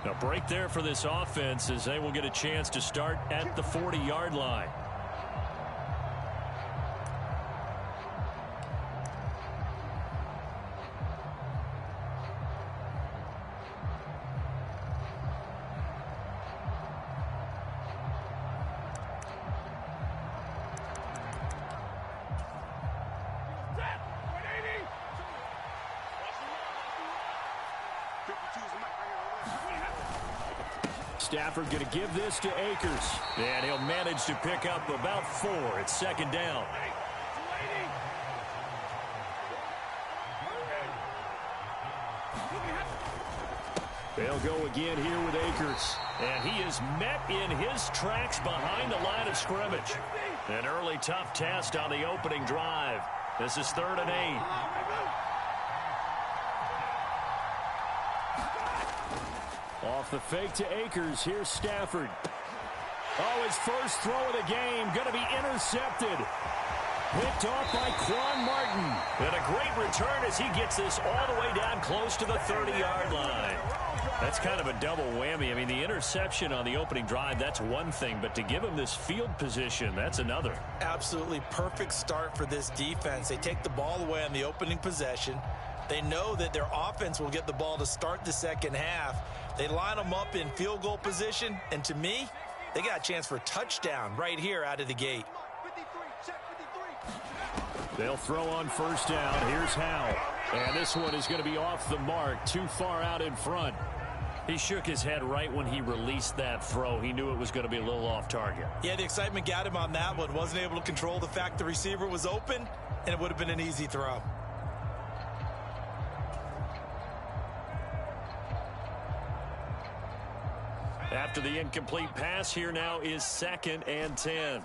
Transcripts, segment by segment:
A break there for this offense as they will get a chance to start at the 40-yard line. Stafford going to give this to Akers. And he'll manage to pick up about 4. It's second down. They'll go again here with Akers. And he is met in his tracks behind the line of scrimmage. An early tough test on the opening drive. This is 3rd and 8. Off the fake to Akers. Here's Stafford. Oh, his first throw of the game going to be intercepted. Picked off by Quan Martin. And a great return as he gets this all the way down close to the 30-yard line. That's kind of a double whammy. I mean, the interception on the opening drive, that's one thing. But to give him this field position, that's another. Absolutely perfect start for this defense. They take the ball away on the opening possession. They know that their offense will get the ball to start the second half. They line them up in field goal position, and to me, they got a chance for a touchdown right here out of the gate. They'll throw on first down. Here's Howe. And this one is going to be off the mark, too far out in front. He shook his head right when he released that throw. He knew it was going to be a little off target. Yeah, the excitement got him on that one. Wasn't able to control the fact the receiver was open, and it would have been an easy throw. After the incomplete pass, here now is 2nd and 10.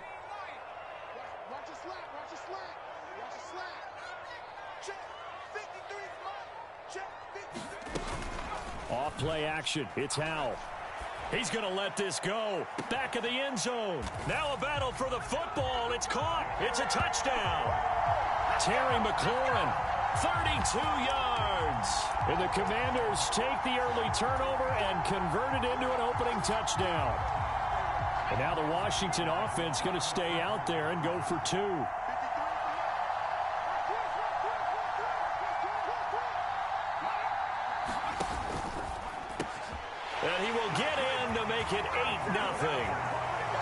Off play action. It's Howe. He's going to let this go. Back of the end zone. Now a battle for the football. It's caught. It's a touchdown. Terry McLaurin, 32 yards. And the Commanders take the early turnover and convert it into an opening touchdown. And now the Washington offense going to stay out there and go for 2. And he will get in to make it 8-0.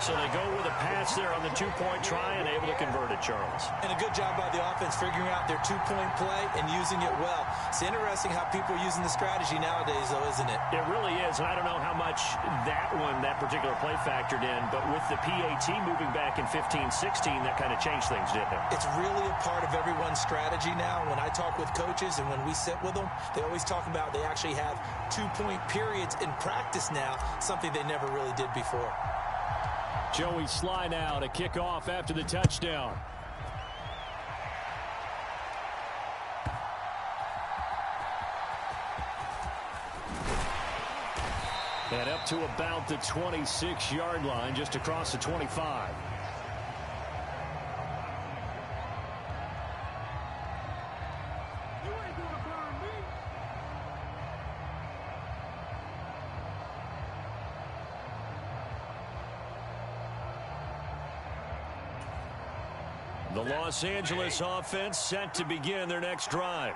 So they go with a pass there on the 2-point try and able to convert it, Charles. And a good job by the offense figuring out their 2-point play and using it well. It's interesting how people are using the strategy nowadays, though, isn't it? It really is, and I don't know how much that particular play factored in, but with the PAT moving back in 15-16, that kind of changed things, didn't it? It's really a part of everyone's strategy now. When I talk with coaches and when we sit with them, they always talk about they actually have 2-point periods in practice now, something they never really did before. Joey Sly now to kick off after the touchdown. And up to about the 26-yard line, just across the 25. The Los Angeles offense set to begin their next drive.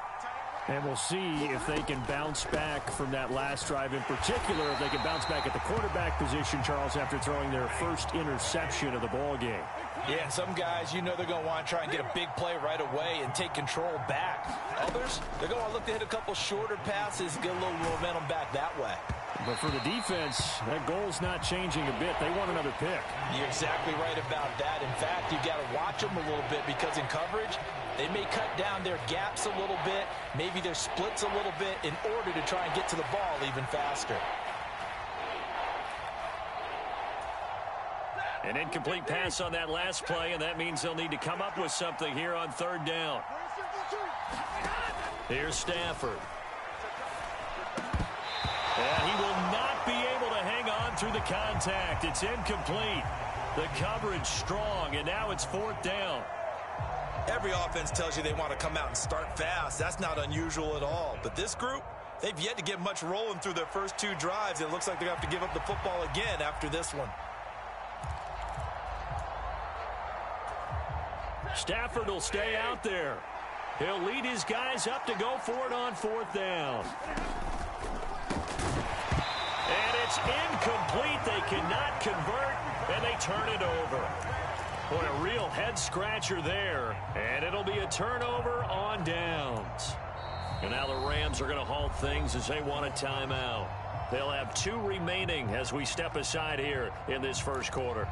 And we'll see if they can bounce back from that last drive in particular, if they can bounce back at the quarterback position, Charles, after throwing their first interception of the ball game. Yeah, some guys, you know they're going to want to try and get a big play right away and take control back. Others, they're going to look to hit a couple shorter passes, get a little momentum back that way. But for the defense, that goal's not changing a bit. They want another pick. You're exactly right about that. In fact, you've got to watch them a little bit because in coverage, they may cut down their gaps a little bit, maybe their splits a little bit in order to try and get to the ball even faster. An incomplete pass on that last play, and that means they'll need to come up with something here on 3rd down. Here's Stafford. And he will not be able to hang on through the contact. It's incomplete. The coverage strong, and now it's 4th down. Every offense tells you they want to come out and start fast. That's not unusual at all. But this group, They've yet to get much rolling through their first 2 drives. It looks like they're going to have to give up the football again after this one. Stafford will stay out there. He'll lead his guys up to go for it on 4th down. And it's incomplete. They cannot convert, and they turn it over. Boy, a real head-scratcher there. And it'll be a turnover on downs. And now the Rams are going to halt things as they want a timeout. They'll have 2 remaining as we step aside here in this first quarter.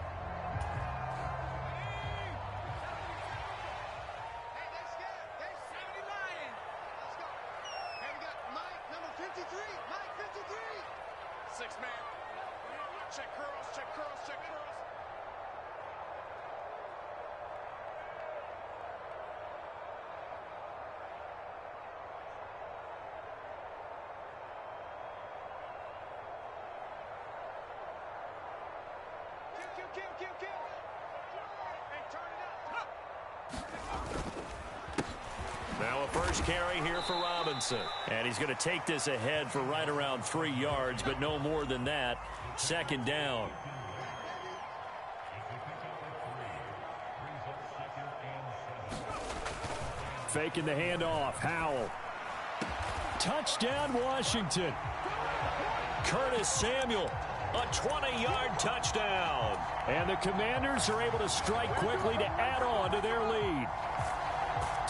Now a first carry here for Robinson. And he's going to take this ahead for right around 3 yards, but no more than that. 2nd down. Faking the handoff. Howell. Touchdown, Washington. Curtis Samuel. A 20-yard touchdown. And the Commanders are able to strike quickly to add on to their lead.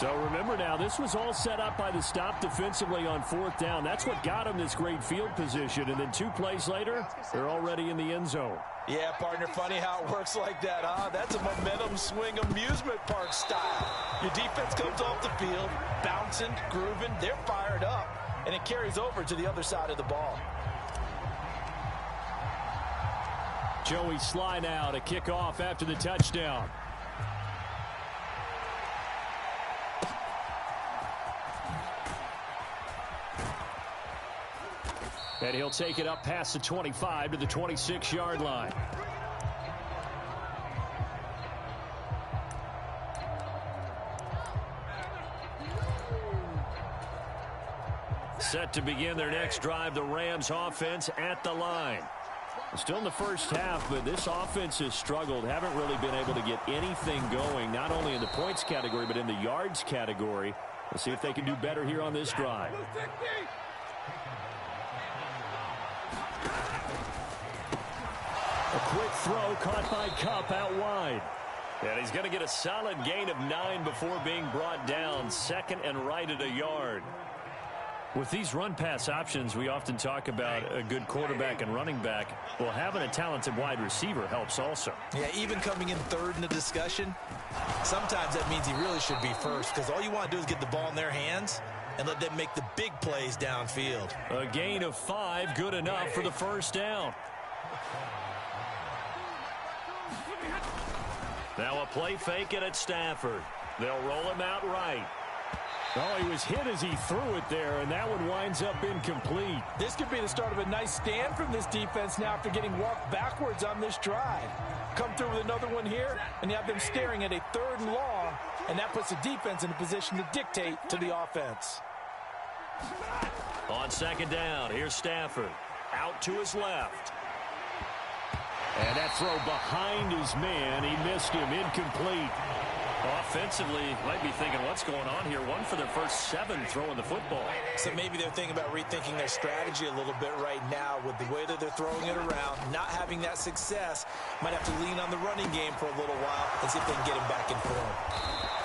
So remember now, this was all set up by the stop defensively on 4th down. That's what got them this great field position. And then 2 plays later, they're already in the end zone. Yeah, partner, funny how it works like that, huh? That's a momentum swing amusement park style. Your defense comes off the field, bouncing, grooving, they're fired up, and it carries over to the other side of the ball. Joey Sly now to kick off after the touchdown. And he'll take it up past the 25 to the 26-yard line. Set to begin their next drive, the Rams offense at the line. Still in the first half, but this offense has struggled. Haven't really been able to get anything going, not only in the points category, but in the yards category. Let's see if they can do better here on this drive. A quick throw caught by Kupp out wide. And he's going to get a solid gain of 9 before being brought down. 2nd and right at a yard. With these run-pass options, we often talk about a good quarterback and running back. Well, having a talented wide receiver helps also. Yeah, even coming in 3rd in the discussion, sometimes that means he really should be first, because all you want to do is get the ball in their hands and let them make the big plays downfield. A gain of 5, good enough for the first down. Now a play fake it at Stafford. They'll roll him out right. Oh, he was hit as he threw it there, and that one winds up incomplete. This could be the start of a nice stand from this defense now after getting walked backwards on this drive. Come through with another one here, and you have them staring at a 3rd and long, and that puts the defense in a position to dictate to the offense. On 2nd down, here's Stafford. Out to his left. And that throw behind his man. He missed him. Incomplete. Offensively, might be thinking, what's going on here? 1 for their first 7 throwing the football. So maybe they're thinking about rethinking their strategy a little bit right now with the way that they're throwing it around. Not having that success. Might have to lean on the running game for a little while and see if they can get him back in form.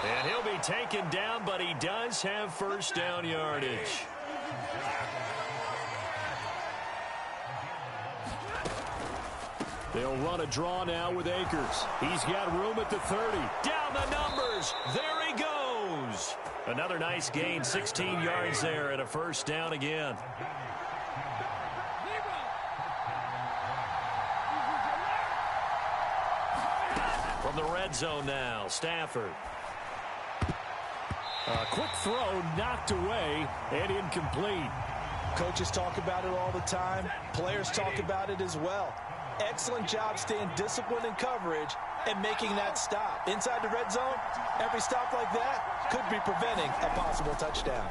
And he'll be taken down, but he does have first down yardage. They'll run a draw now with Akers. He's got room at the 30. Down the numbers. There he goes. Another nice gain, 16 yards there, and a first down again. From the red zone now, Stafford. A quick throw knocked away and incomplete. Coaches talk about it all the time. Players talk about it as well. Excellent job staying disciplined in coverage and making that stop. Inside the red zone, every stop like that could be preventing a possible touchdown.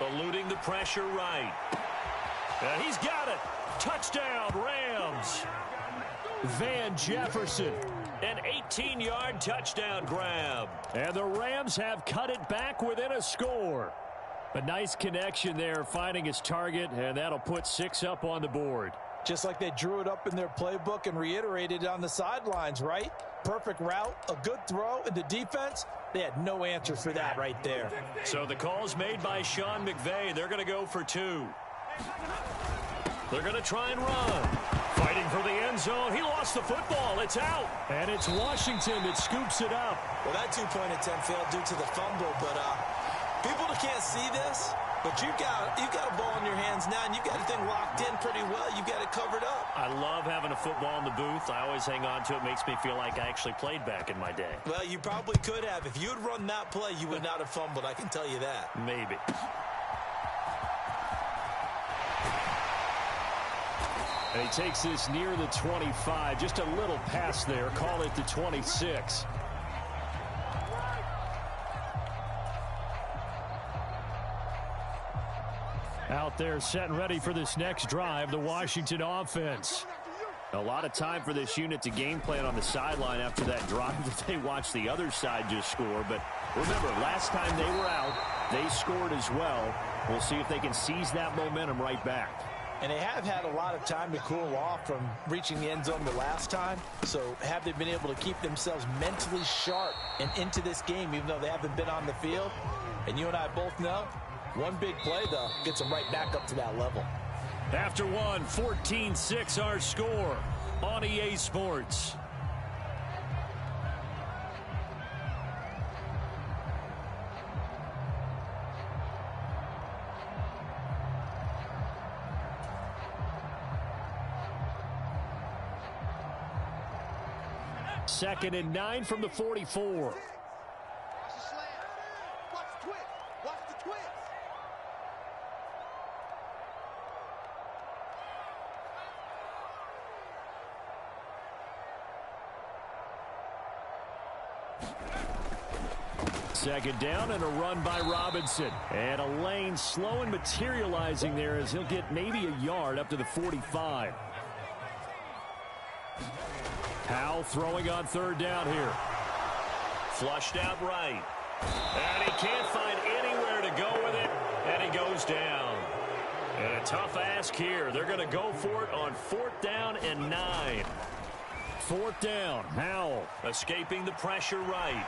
Eluding the pressure right. And he's got it. Touchdown, Rams. Van Jefferson. An 18-yard touchdown grab. And the Rams have cut it back within a score. A nice connection there, finding his target, and that'll put 6 up on the board. Just like they drew it up in their playbook and reiterated it on the sidelines, right? Perfect route, a good throw, and the defense, they had no answer for that right there. So the call's made by Sean McVay. They're going to go for 2. They're going to try and run. Fighting for the end zone. He lost the football. It's out. And it's Washington that scoops it up. Well, that two-point attempt failed due to the fumble, but people that can't see this, but you've got a ball in your hands now, and you've got the thing locked in pretty well. You've got it covered up. I love having a football in the booth. I always hang on to it. Makes me feel like I actually played back in my day. Well, you probably could have. If you had run that play, you would not have fumbled. I can tell you that. Maybe. And he takes this near the 25. Just a little pass there. Call it the 26. Out there set and ready for this next drive, the Washington offense. A lot of time for this unit to game plan on the sideline after that drive that they watched the other side just score. But remember, last time they were out, they scored as well. We'll see if they can seize that momentum right back. And they have had a lot of time to cool off from reaching the end zone the last time. So have they been able to keep themselves mentally sharp and into this game, even though they haven't been on the field? And you and I both know, one big play, though, gets them right back up to that level. After one, 14-6 our score on EA Sports. Second and 9 from the 44. Second down and a run by Robinson. And a lane slow and materializing there as he'll get maybe a yard up to the 45. Powell throwing on third down here. Flushed out right. And he can't find anywhere to go with it. And he goes down. And a tough ask here. They're going to go for it on 4th down and 9. 4th down. Howell escaping the pressure right.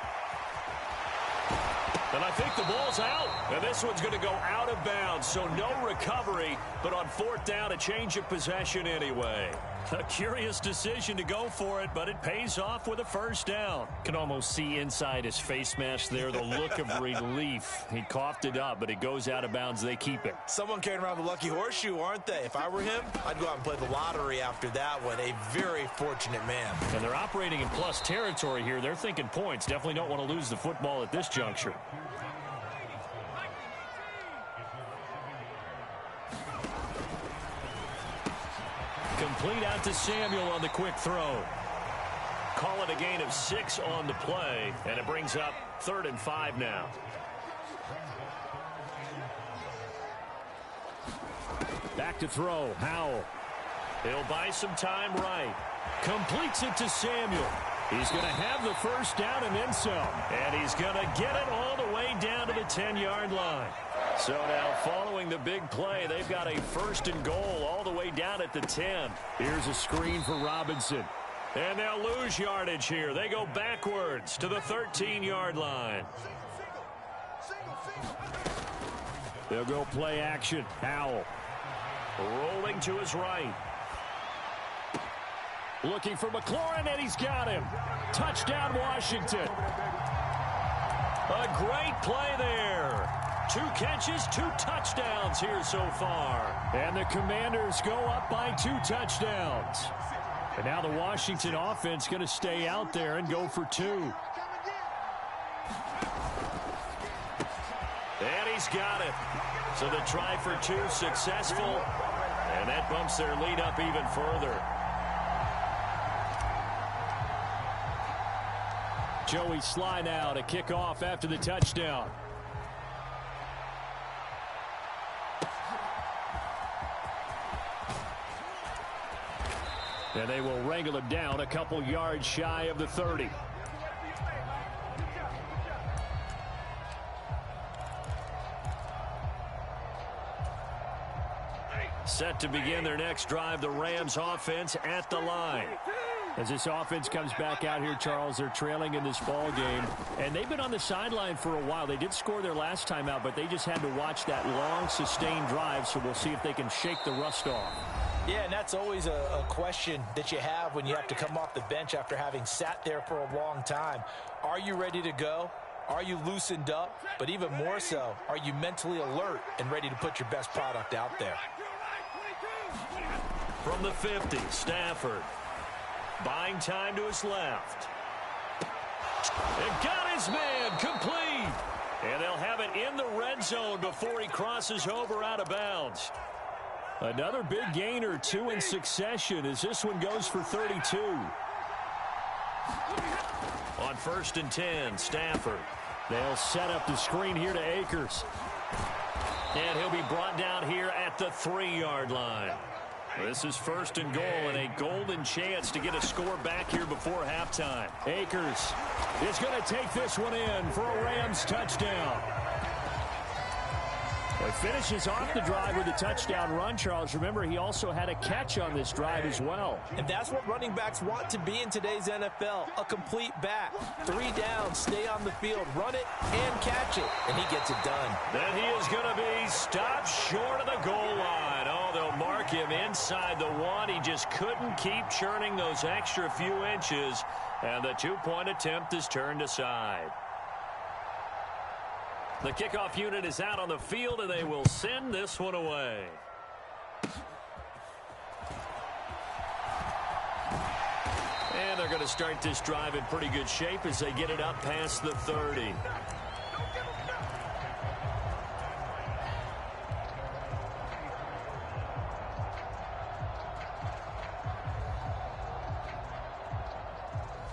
And I think the ball's out. And this one's going to go out of bounds, so no recovery. But on 4th down, a change of possession anyway. A curious decision to go for it, but it pays off with a first down. Can almost see inside his face mask there the look of relief. He coughed it up, but it goes out of bounds. They keep it. Someone carrying around the lucky horseshoe, aren't they? If I were him, I'd go out and play the lottery after that one. A very fortunate man. And they're operating in plus territory here. They're thinking points. Definitely don't want to lose the football at this juncture. Complete out to Samuel on the quick throw. Call it a gain of 6 on the play, and it brings up 3rd and 5 now. Back to throw, Howell. He'll buy some time right. Completes it to Samuel. He's going to have the first down and then some. And he's going to get it all the way down to the 10-yard line. So now following the big play, they've got a 1st and goal all the way down at the 10. Here's a screen for Robinson. And they'll lose yardage here. They go backwards to the 13-yard line. They'll go play action. Howell rolling to his right. Looking for McLaurin, and he's got him. Touchdown, Washington. A great play there. 2 catches, 2 touchdowns here so far. And the Commanders go up by 2 touchdowns. And now the Washington offense going to stay out there and go for 2. And he's got it. So the try for 2 successful. And that bumps their lead up even further. Joey Sly now to kick off after the touchdown. And they will wrangle him down a couple yards shy of the 30. Set to begin their next drive, the Rams offense at the line. As this offense comes back out here, Charles, they're trailing in this ball game, and they've been on the sideline for a while. They did score their last time out, but they just had to watch that long, sustained drive, so we'll see if they can shake the rust off. Yeah, and that's always a question that you have when you have to come off the bench after having sat there for a long time. Are you ready to go? Are you loosened up? But even more so, are you mentally alert and ready to put your best product out there? From the 50, Stafford. Buying time to his left. And got his man complete. And they'll have it in the red zone before he crosses over out of bounds. Another big gain or two in succession as this one goes for 32. On 1st and 10, Stafford. They'll set up the screen here to Akers. And he'll be brought down here at the 3-yard line. This is 1st and goal and a golden chance to get a score back here before halftime. Akers is going to take this one in for a Rams touchdown. Well, he finishes off the drive with a touchdown run, Charles. Remember, he also had a catch on this drive as well. And that's what running backs want to be in today's NFL, a complete back. 3 downs, stay on the field, run it, and catch it. And he gets it done. Then he is going to be stopped short of the goal line. Oh, they'll mark him inside the 1. He just couldn't keep churning those extra few inches. And the 2-point attempt is turned aside. The kickoff unit is out on the field, and they will send this one away. And they're going to start this drive in pretty good shape as they get it up past the 30.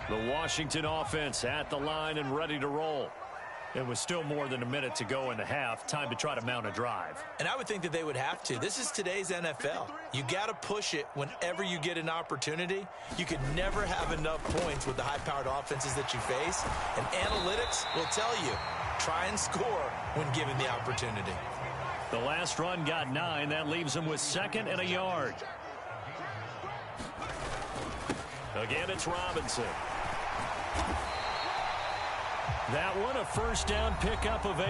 The Washington offense at the line and ready to roll. And with still more than a minute to go in the half, time to try to mount a drive. And I would think that they would have to. This is today's NFL. You got to push it whenever you get an opportunity. You could never have enough points with the high-powered offenses that you face. And analytics will tell you, try and score when given the opportunity. The last run got 9. That leaves them with 2nd and a yard. Again, it's Robinson. That one, a 1st down pickup of 8.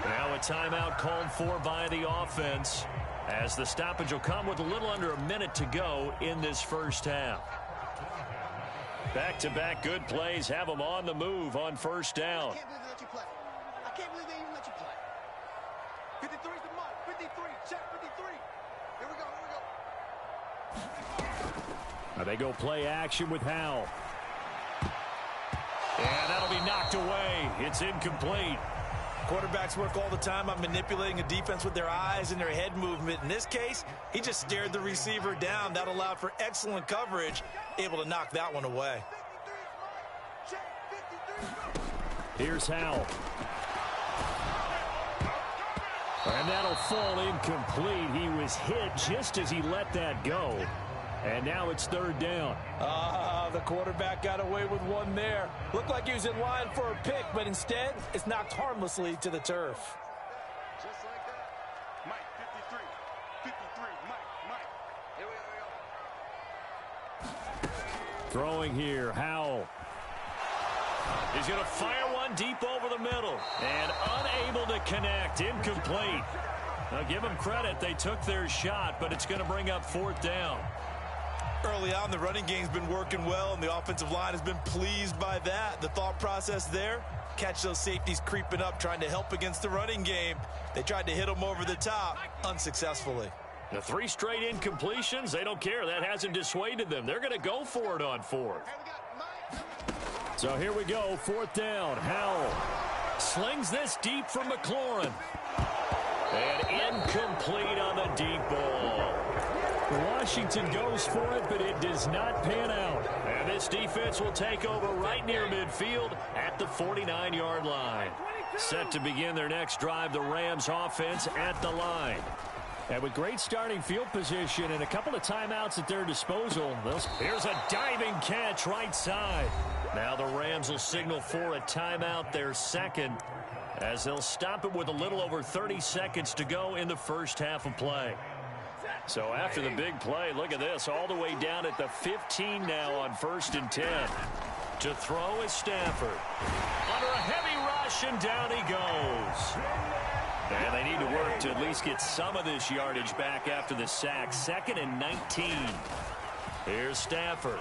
Now a timeout called for by the offense as the stoppage will come with a little under a minute to go in this first half. Back-to-back good plays have them on the move on 1st down. I can't believe they let you play. I can't believe they even let you play. 53 is the mark. 53. Check 53. Here we go. Now they go play action with Howell. And that'll be knocked away. It's incomplete. Quarterbacks work all the time on manipulating a defense with their eyes and their head movement. In this case, he just stared the receiver down. That allowed for excellent coverage, able to knock that one away. Here's Howell. And that'll fall incomplete. He was hit just as he let that go. And now it's 3rd down. The quarterback got away with one there. Looked like he was in line for a pick, but instead, it's knocked harmlessly to the turf. Just like that. Mike, 53. 53. Mike. Here we go. Throwing here, Howell. He's going to fire one deep over the middle. And unable to connect. Incomplete. Now give them credit. They took their shot, but it's going to bring up 4th down. Early on, the running game's been working well, and the offensive line has been pleased by that. The thought process there, catch those safeties creeping up, trying to help against the running game. They tried to hit them over the top, unsuccessfully. The 3 straight incompletions, they don't care. That hasn't dissuaded them. They're going to go for it on 4th. So here we go, 4th down. Howell slings this deep from McLaurin. And incomplete on the deep ball. Washington goes for it, but it does not pan out. And this defense will take over right near midfield at the 49-yard line. Set to begin their next drive, the Rams offense at the line. And with great starting field position and a couple of timeouts at their disposal, here's a diving catch right side. Now the Rams will signal for a timeout, their second, as they'll stop it with a little over 30 seconds to go in the first half of play. So after the big play, look at this, all the way down at the 15 now on 1st and 10. To throw is Stafford. Under a heavy rush, and down he goes. And they need to work to at least get some of this yardage back after the sack. 2nd and 19. Here's Stafford.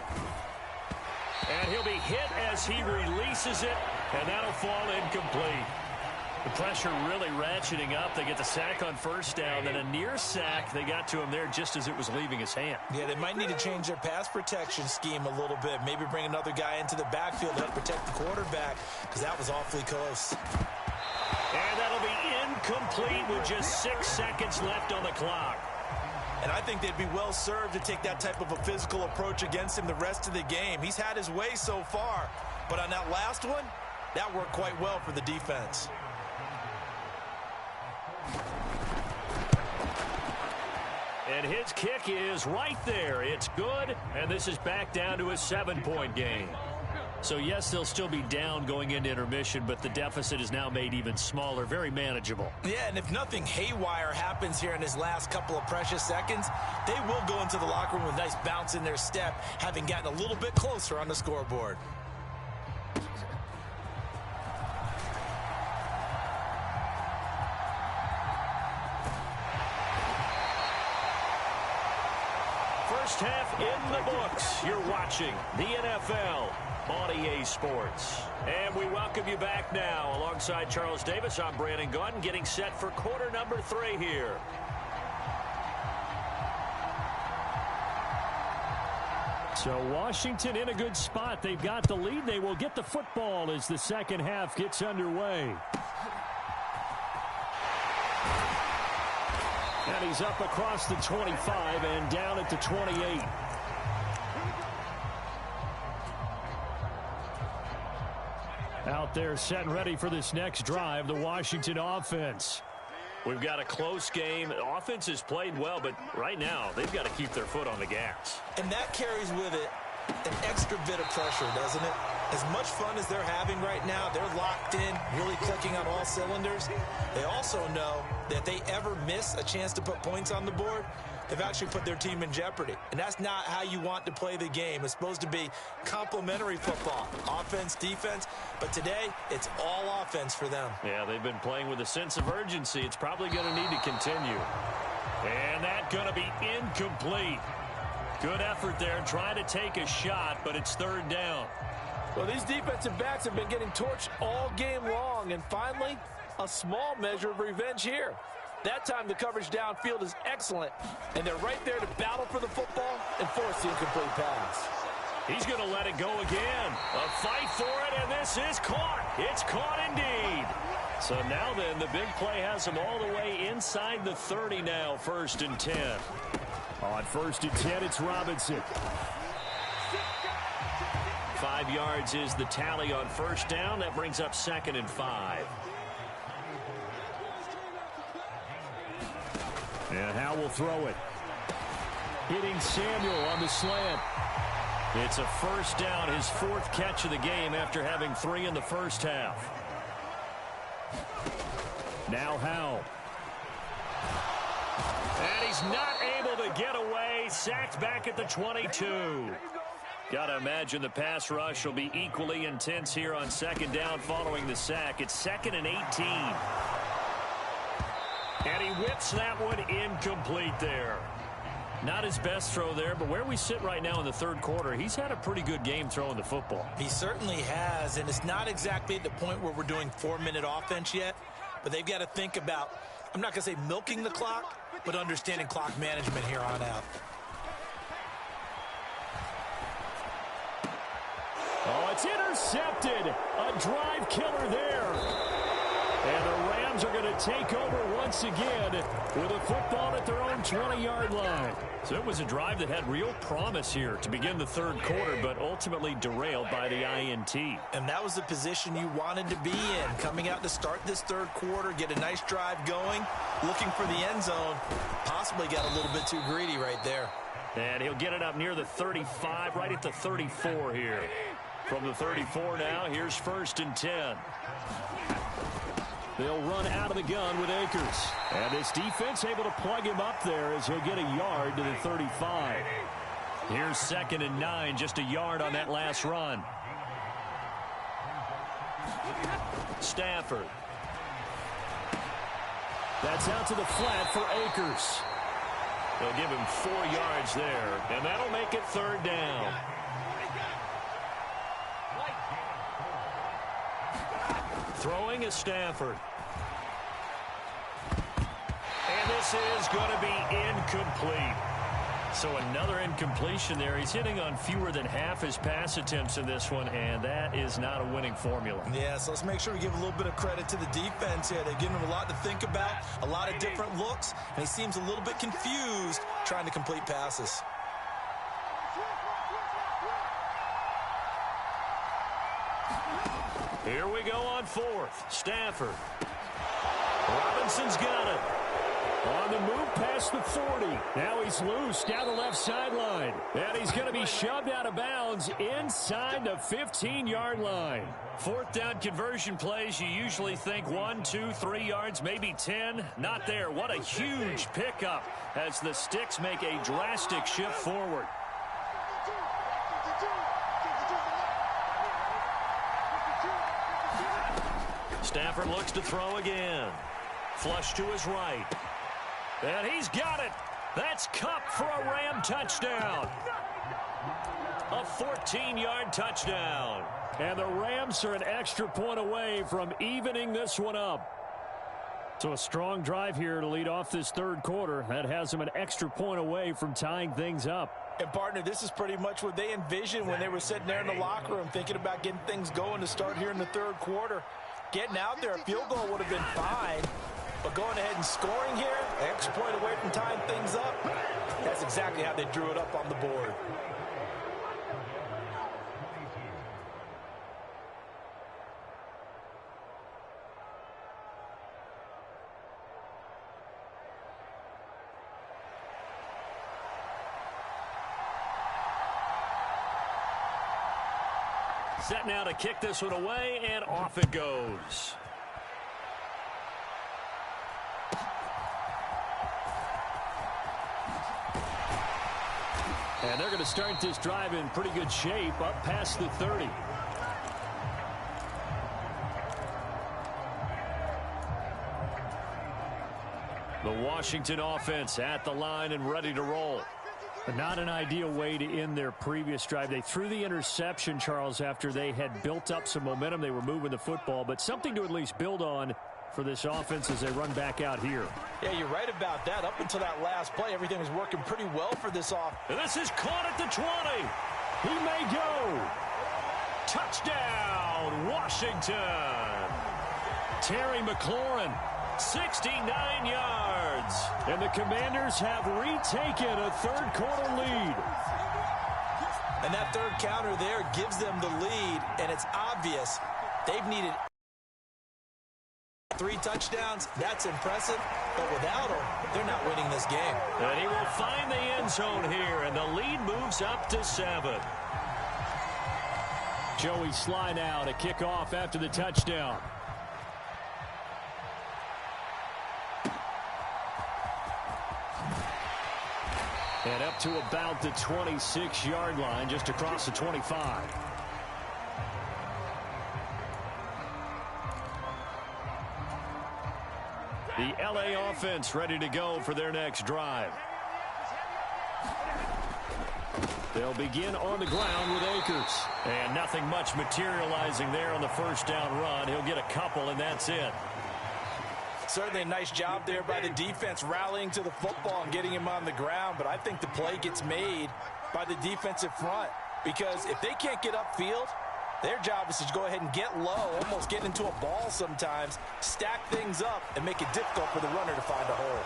And he'll be hit as he releases it, and that'll fall incomplete. The pressure really ratcheting up. They get the sack on 1st down, then a near sack. They got to him there just as it was leaving his hand. Yeah, they might need to change their pass protection scheme a little bit. Maybe bring another guy into the backfield to help protect the quarterback, because that was awfully close. And that'll be incomplete with just 6 seconds left on the clock. And I think they'd be well served to take that type of a physical approach against him the rest of the game. He's had his way so far, but on that last one, that worked quite well for the defense. And his kick is right there. It's good, and this is back down to a 7-point game. So, yes, they'll still be down going into intermission, but the deficit is now made even smaller, very manageable. Yeah, and if nothing haywire happens here in his last couple of precious seconds, they will go into the locker room with a nice bounce in their step, having gotten a little bit closer on the scoreboard. First half in the books. You're watching the NFL on EA Sports. And we welcome you back now. Alongside Charles Davis, I'm Brandon Gaudin, getting set for quarter number 3 here. So Washington in a good spot. They've got the lead. They will get the football as the second half gets underway. And he's up across the 25 and down at the 28. Out there set and ready for this next drive, the Washington offense. We've got a close game. The offense has played well, but right now they've got to keep their foot on the gas. And that carries with it an extra bit of pressure, doesn't it? As much fun as they're having right now, they're locked in, really clicking on all cylinders. They also know that if they ever miss a chance to put points on the board, they've actually put their team in jeopardy. And that's not how you want to play the game. It's supposed to be complementary football, offense, defense. But today, it's all offense for them. Yeah, they've been playing with a sense of urgency. It's probably going to need to continue. And that's going to be incomplete. Good effort there, trying to take a shot, but it's 3rd down. Well, these defensive backs have been getting torched all game long, and finally, a small measure of revenge here. That time, the coverage downfield is excellent, and they're right there to battle for the football and force the incomplete pass. He's going to let it go again. A fight for it, and this is caught. It's caught indeed. So now then, the big play has him all the way inside the 30 now, 1st and 10. On 1st and 10, it's Robinson. 5 yards is the tally on 1st down. That brings up 2nd and 5. And Howe will throw it. Hitting Samuel on the slant. It's a 1st down, his 4th catch of the game after having 3 in the first half. Now Howe. And he's not able to get away. Sacked back at the 22. Got to imagine the pass rush will be equally intense here on 2nd down following the sack. It's 2nd and 18. And he whips that one incomplete there. Not his best throw there, but where we sit right now in the 3rd quarter, he's had a pretty good game throwing the football. He certainly has, and it's not exactly at the point where we're doing 4-minute offense yet, but they've got to think about, I'm not going to say milking the clock, but understanding clock management here on out. Oh, it's intercepted. A drive killer there. And the Rams are going to take over once again with a football at their own 20-yard line. So it was a drive that had real promise here to begin the third quarter, but ultimately derailed by the INT. And that was the position you wanted to be in. Coming out to start this third quarter, get a nice drive going, looking for the end zone. Possibly got a little bit too greedy right there. And he'll get it up near the 35, right at the 34 here. From the 34 now, here's 1st and 10. They'll run out of the gun with Akers. And this defense able to plug him up there as he'll get a yard to the 35. Here's 2nd and 9, just a yard on that last run. Stafford. That's out to the flat for Akers. They'll give him 4 yards there, and that'll make it 3rd down. Throwing is Stafford. And this is going to be incomplete. So another incompletion there. He's hitting on fewer than half his pass attempts in this one, and that is not a winning formula. Yeah, so let's make sure we give a little bit of credit to the defense here. They've given him a lot to think about, a lot of different looks, and he seems a little bit confused trying to complete passes. Here we go on 4th. Stafford. Robinson's got it. On the move past the 40. Now he's loose down the left sideline. And he's going to be shoved out of bounds inside the 15-yard line. 4th down conversion plays, you usually think 1, 2, 3 yards, maybe 10. Not there. What a huge pickup as the Sticks make a drastic shift forward. Stafford looks to throw again. Flush to his right. And he's got it. That's Kupp for a Ram touchdown. A 14-yard touchdown. And the Rams are an extra point away from evening this one up. So a strong drive here to lead off this third quarter. That has them an extra point away from tying things up. And, partner, this is pretty much what they envisioned when they were sitting there in the locker room thinking about getting things going to start here in the third quarter. Getting out there, a field goal would have been fine. But going ahead and scoring here, extra point away from tying things up, that's exactly how they drew it up on the board. Set now to kick this one away, and off it goes. And they're going to start this drive in pretty good shape up past the 30. The Washington offense at the line and ready to roll. Not an ideal way to end their previous drive. They threw the interception, Charles, after they had built up some momentum. They were moving the football, but something to at least build on for this offense as they run back out here. Yeah, you're right about that. Up until that last play, everything was working pretty well for this offense. And this is caught at the 20. He may go. Touchdown, Washington. Terry McLaurin, 69 yards. And the Commanders have retaken a third quarter lead. And that third counter there gives them the lead, and it's obvious they've needed 3 touchdowns. That's impressive, but without them, they're not winning this game. And he will find the end zone here, and the lead moves up to 7. Joey Sly now to kick off after the touchdown. And up to about the 26-yard line, just across the 25. The LA offense ready to go for their next drive. They'll begin on the ground with Akers. And nothing much materializing there on the first down run. He'll get a couple, and that's it. Certainly a nice job there by the defense rallying to the football and getting him on the ground. But I think the play gets made by the defensive front. Because if they can't get upfield, Their job is to go ahead and get low, almost get into a ball sometimes, stack things up, and make it difficult for the runner to find a hole.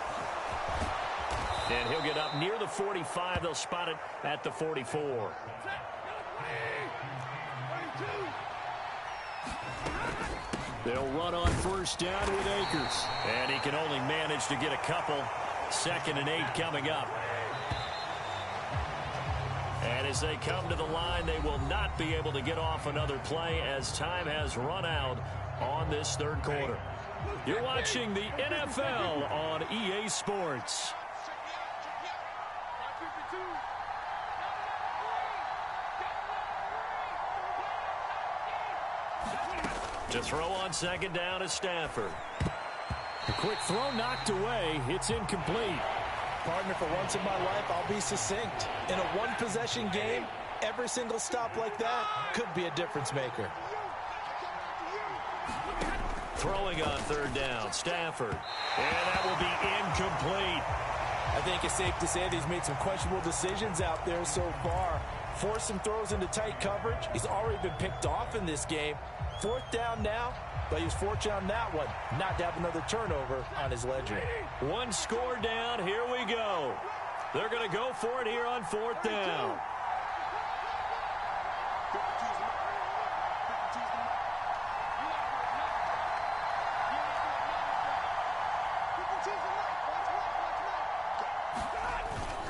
And he'll get up near the 45. They'll spot it at the 44. They'll run on first down with Akers. And he can only manage to get a couple. 2nd and 8 coming up. And as they come to the line, they will not be able to get off another play as time has run out on this third quarter. You're watching the NFL on EA Sports. To throw on 2nd down is Stafford. A quick throw knocked away. It's incomplete. Partner, for once in my life, I'll be succinct. In a one-possession game, every single stop like that could be a difference maker. Throwing on 3rd down, Stafford. And that will be incomplete. I think it's safe to say that he's made some questionable decisions out there so far. Forced some throws into tight coverage. He's already been picked off in this game. 4th down now, but he was fortunate on that one not to have another turnover on his ledger. One score down. Here we go. They're going to go for it here on 4th down.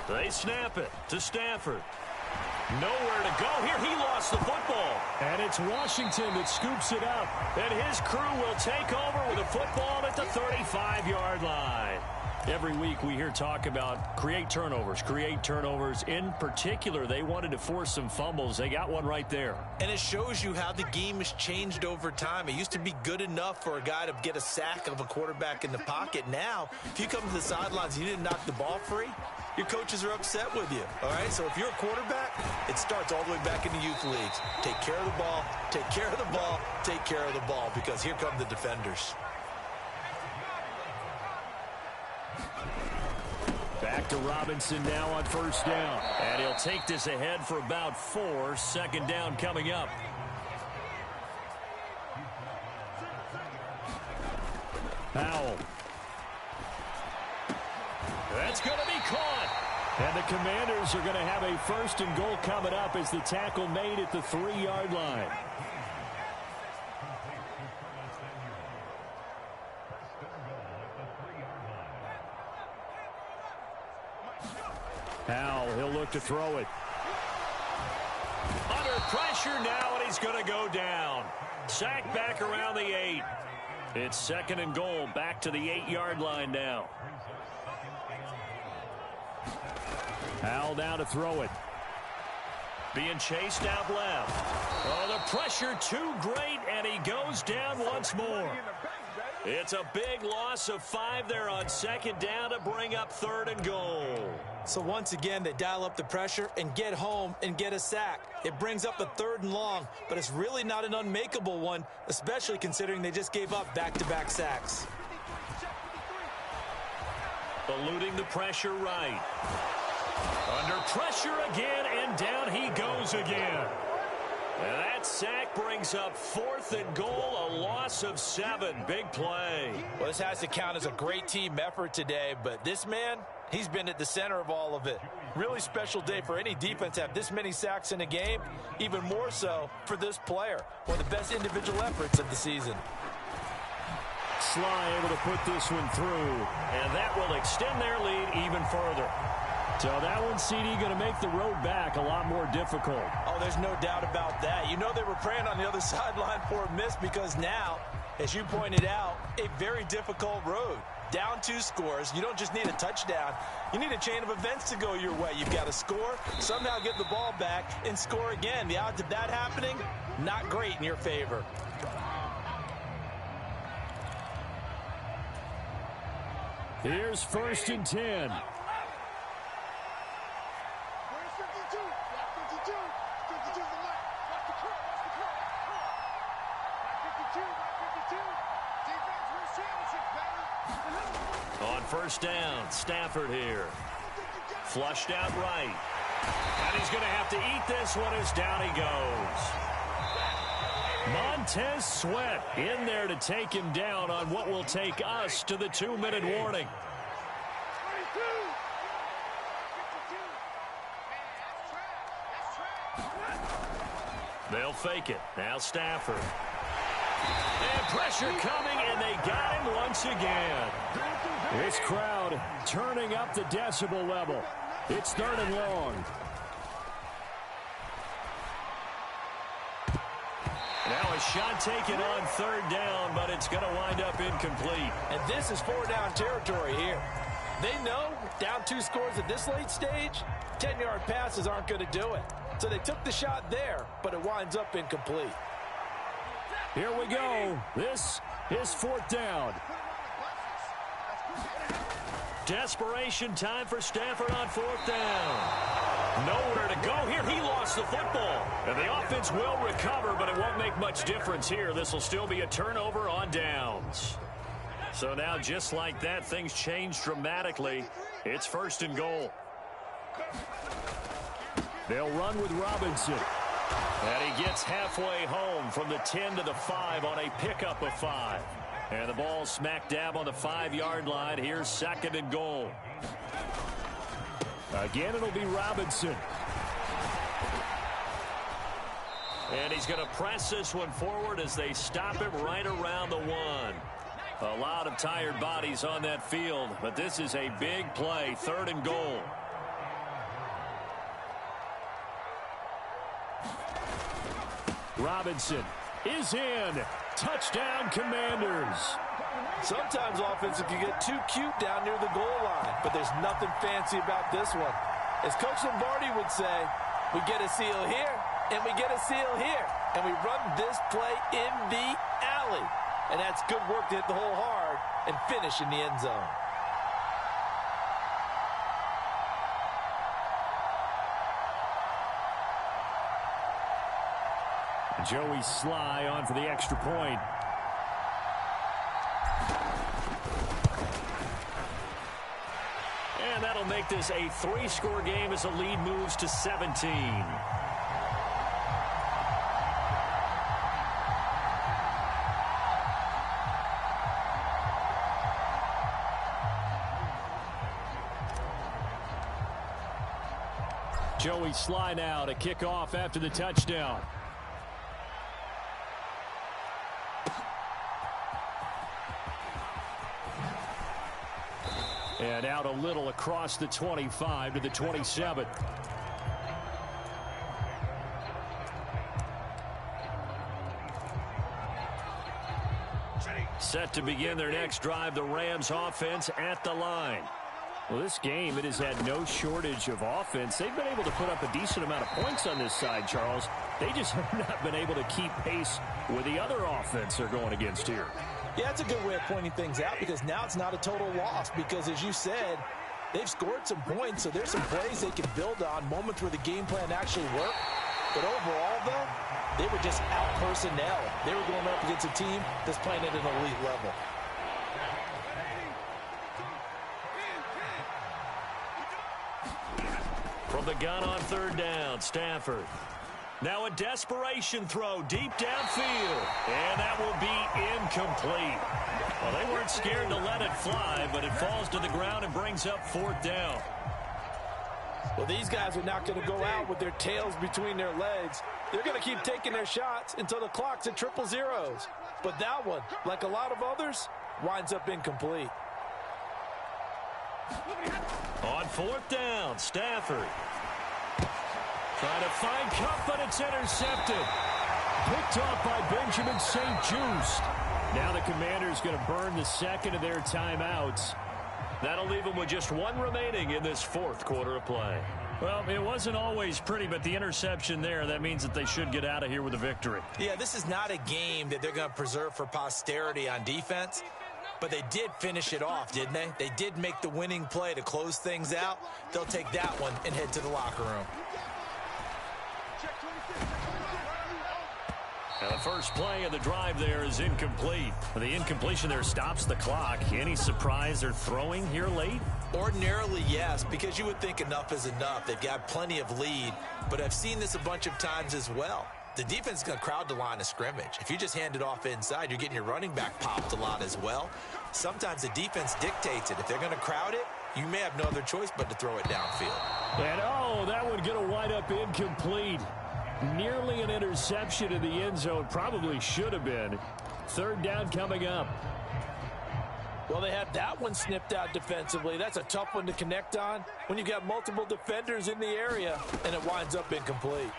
They snap it to Stafford. Nowhere to go here. He lost the football. And it's Washington that scoops it up. And his crew will take over with a football at the 35-yard line. Every week we hear talk about create turnovers. In particular, they wanted to force some fumbles. They got one right there. And it shows you how the game has changed over time. It used to be good enough for a guy to get a sack of a quarterback in the pocket. Now, if you come to the sidelines and you didn't knock the ball free, your coaches are upset with you, all right? So if you're a quarterback, it starts all the way back in the youth leagues. Take care of the ball, take care of the ball, take care of the ball, because here come the defenders. Back to Robinson now on 1st down. And he'll take this ahead for about 4. 2nd down coming up. Powell. That's going to be caught. And the Commanders are going to have a 1st and goal coming up as the tackle made at the 3-yard line. Powell, he'll look to throw it. Under pressure now, and he's going to go down. Sacked back around the 8. It's 2nd and goal, back to the 8-yard line now. Powell down to throw it. Being chased out left. Oh, the pressure too great, and he goes down once more. It's a big loss of 5 there on 2nd down to bring up 3rd and goal. So once again, they dial up the pressure and get home and get a sack. It brings up a 3rd and long, but it's really not an unmakeable one, especially considering they just gave up back-to-back sacks. Eluding the pressure right. Under pressure again, and down he goes again. And that sack brings up 4th and goal, a loss of 7. Big play. Well, this has to count as a great team effort today, but this man, he's been at the center of all of it. Really special day for any defense to have this many sacks in a game, even more so for this player. One of the best individual efforts of the season. Sly able to put this one through, and that will extend their lead even further. So that one, CD, going to make the road back a lot more difficult. Oh, there's no doubt about that. You know they were praying on the other sideline for a miss, because now, as you pointed out, a very difficult road. Down 2 scores. You don't just need a touchdown. You need a chain of events to go your way. You've got to score, somehow get the ball back, and score again. The odds of that happening, not great in your favor. Here's 1st and 10. On 1st down, Stafford here. Flushed out right. And he's going to have to eat this one as down he goes. Montez Sweat in there to take him down on what will take us to the 2-minute warning. They'll fake it. Now Stafford. And pressure coming, and they got him once again. This crowd turning up the decibel level. It's 3rd and long. Now a shot taken on 3rd down, but it's going to wind up incomplete. And this is 4-down territory here. They know down 2 scores at this late stage, 10-yard passes aren't going to do it. So they took the shot there, but it winds up incomplete. Here we go. This is 4th down. Desperation time for Stafford on 4th down. Nowhere to go here. He lost the football. And the offense will recover, but it won't make much difference here. This will still be a turnover on downs. So now, just like that, things change dramatically. It's 1st and goal. They'll run with Robinson. And he gets halfway home from the 10 to the 5 on a pickup of 5. And the ball smack dab on the 5-yard line. Here's 2nd and goal. Again, it'll be Robinson. And he's going to press this one forward as they stop him right around the 1. A lot of tired bodies on that field, but this is a big play. 3rd and goal. Robinson is in. Touchdown, Commanders. Sometimes offensive can get too cute down near the goal line, but there's nothing fancy about this one. As Coach Lombardi would say, we get a seal here, and we get a seal here, and we run this play in the alley. And that's good work to hit the hole hard and finish in the end zone. Joey Sly on for the extra point. And that'll make this a 3-score game as the lead moves to 17. Joey Sly now to kick off after the touchdown. And out a little across the 25 to the 27. Set to begin their next drive, the Rams offense at the line. Well, this game, it has had no shortage of offense. They've been able to put up a decent amount of points on this side, Charles. They just have not been able to keep pace with the other offense they're going against here. Yeah, that's a good way of pointing things out because now it's not a total loss because, as you said, they've scored some points, so there's some plays they can build on, moments where the game plan actually worked. But overall, though, they were just out personnel. They were going up against a team that's playing at an elite level. From the gun on 3rd down, Stafford. Now a desperation throw deep downfield. And that will be incomplete. Well, they weren't scared to let it fly, but it falls to the ground and brings up 4th down. Well, these guys are not going to go out with their tails between their legs. They're going to keep taking their shots until the clock's at 000. But that one, like a lot of others, winds up incomplete. On 4th down, Stafford. Trying to find Cup, but it's intercepted. Picked off by Benjamin St. Just. Now the Commanders going to burn the 2nd of their timeouts. That'll leave them with just 1 remaining in this 4th quarter of play. Well, it wasn't always pretty, but the interception there, that means that they should get out of here with a victory. Yeah, this is not a game that they're going to preserve for posterity on defense. But they did finish it off, didn't they? They did make the winning play to close things out. They'll take that one and head to the locker room. And the first play of the drive there is incomplete. The incompletion there stops the clock. Any surprise they're throwing here late? Ordinarily, yes, because you would think enough is enough. They've got plenty of lead, but I've seen this a bunch of times as well. the defense is going to crowd the line of scrimmage. If you just hand it off inside, you're getting your running back popped a lot as well. Sometimes the defense dictates it. If they're going to crowd it, you may have no other choice but to throw it downfield. And, oh, that would get a wind up incomplete. Nearly an interception in the end zone. Probably should have been. Third down coming up. Well, they had that one snipped out defensively. That's a tough one to connect on when you've got multiple defenders in the area, and it winds up incomplete.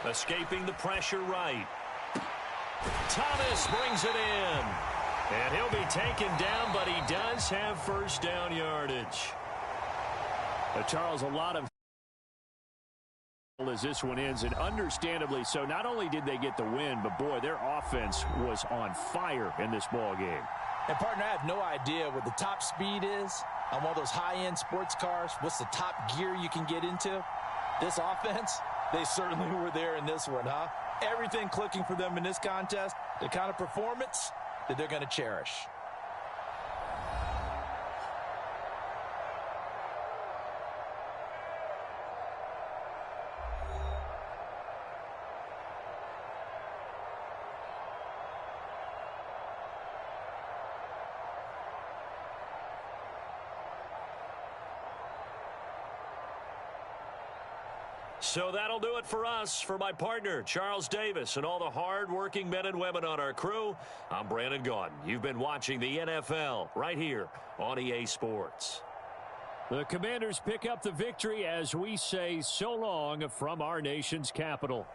Escaping the pressure right. Thomas brings it in. And he'll be taken down, but he does have first down yardage. Charles, a lot of as this one ends, and understandably so. Not only did they get the win, but, boy, their offense was on fire in this ball game. And, partner, I have no idea what the top speed is on one of those high-end sports cars. What's the top gear you can get into? This offense, they certainly were there in this one, huh? Everything clicking for them in this contest, the kind of performance that they're going to cherish. So that'll do it for us. For my partner, Charles Davis, and all the hard-working men and women on our crew, I'm Brandon Gaudin. You've been watching the NFL right here on EA Sports. The Commanders pick up the victory as we say so long from our nation's capital.